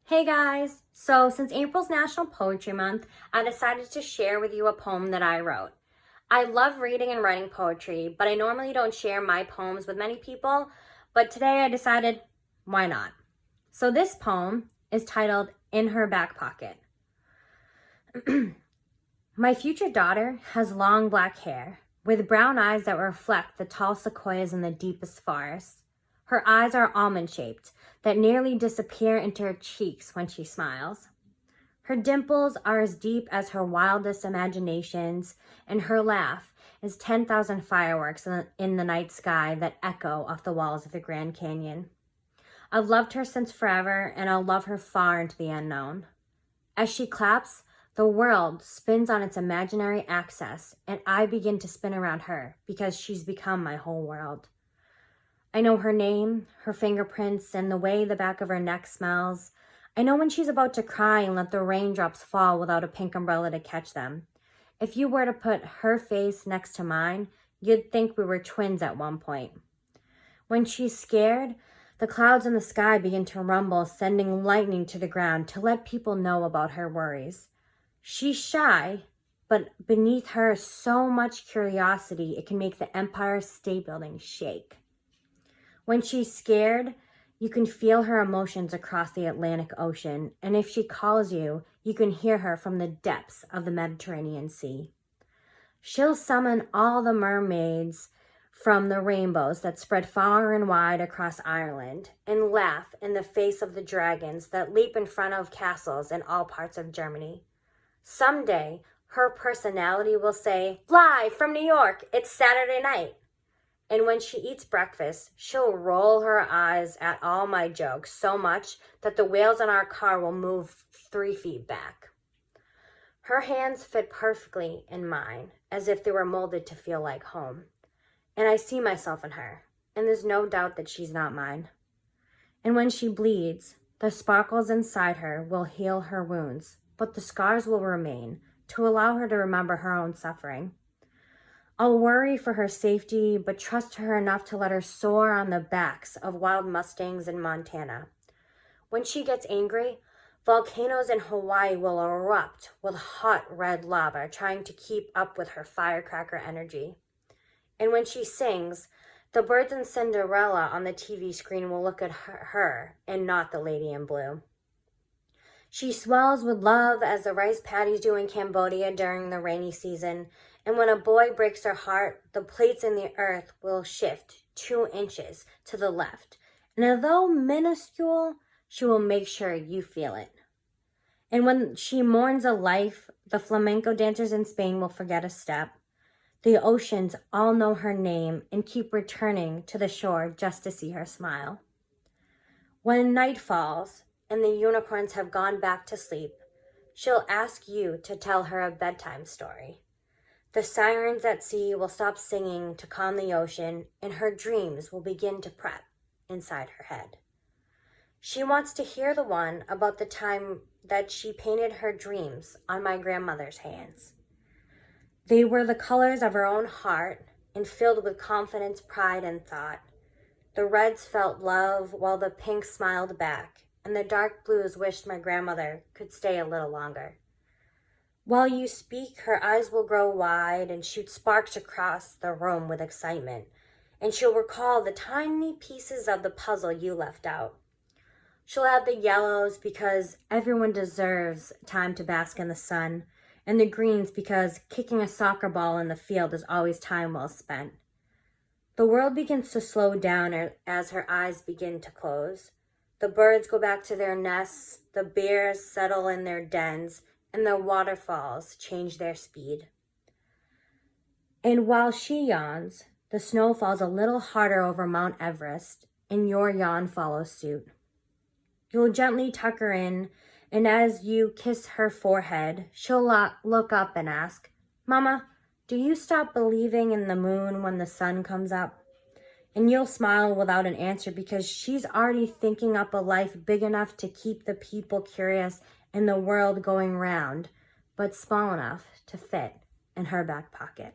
Hey guys! So since April's National Poetry Month, I decided to share with you a poem that I wrote. I love reading and writing poetry, but I normally don't share my poems with many people, but today I decided, why not? So this poem is titled In Her Back Pocket. My future daughter has long black hair, with brown eyes that reflect the tall sequoias in the deepest forests. Her eyes are almond-shaped, that nearly disappear into her cheeks when she smiles. Her dimples are as deep as her wildest imaginations, and her laugh is 10,000 fireworks in the night sky that echo off the walls of the Grand Canyon. I've loved her since forever, and I'll love her far into the unknown. As she claps, the world spins on its imaginary axis, and I begin to spin around her because she's become my whole world. I know her name, her fingerprints, and the way the back of her neck smells. I know when she's about to cry and let the raindrops fall without a pink umbrella to catch them. If you were to put her face next to mine, you'd think we were twins at one point. When she's scared, the clouds in the sky begin to rumble, sending lightning to the ground to let people know about her worries. She's shy, but beneath her is so much curiosity it can make the Empire State Building shake. When she's scared, you can feel her emotions across the Atlantic Ocean, and if she calls you, you can hear her from the depths of the Mediterranean Sea. She'll summon all the mermaids from the rainbows that spread far and wide across Ireland, and laugh in the face of the dragons that leap in front of castles in all parts of Germany. Someday, her personality will say, "Fly from New York, it's Saturday night." And when she eats breakfast, she'll roll her eyes at all my jokes so much that the wheels in our car will move 3 feet back. Her hands fit perfectly in mine, as if they were molded to feel like home. And I see myself in her, and there's no doubt that she's not mine. And when she bleeds, the sparkles inside her will heal her wounds, but the scars will remain to allow her to remember her own suffering. I'll worry for her safety, but trust her enough to let her soar on the backs of wild mustangs in Montana. When she gets angry, volcanoes in Hawaii will erupt with hot red lava, trying to keep up with her firecracker energy. And when she sings, the birds in Cinderella on the TV screen will look at her and not the lady in blue. She swells with love as the rice paddies do in Cambodia during the rainy season, and when a boy breaks her heart, the plates in the earth will shift 2 inches to the left, and although minuscule, she will make sure you feel it. And when she mourns a life, the flamenco dancers in Spain will forget a step. The oceans all know her name and keep returning to the shore just to see her smile. When night falls, and the unicorns have gone back to sleep, she'll ask you to tell her a bedtime story. The sirens at sea will stop singing to calm the ocean, and her dreams will begin to prep inside her head. She wants to hear the one about the time that she painted her dreams on my grandmother's hands. They were the colors of her own heart and filled with confidence, pride, and thought. The reds felt love while the pinks smiled back, and the dark blues wished my grandmother could stay a little longer. While you speak, her eyes will grow wide and shoot sparks across the room with excitement, and she'll recall the tiny pieces of the puzzle you left out. She'll add the yellows because everyone deserves time to bask in the sun, and the greens because kicking a soccer ball in the field is always time well spent. The world begins to slow down as her eyes begin to close. The birds go back to their nests, the bears settle in their dens, and the waterfalls change their speed. And while she yawns, the snow falls a little harder over Mount Everest, and your yawn follows suit. You'll gently tuck her in, and as you kiss her forehead, she'll look up and ask, "Mama, do you stop believing in the moon when the sun comes up?" And you'll smile without an answer because she's already thinking up a life big enough to keep the people curious and the world going round, but small enough to fit in her back pocket.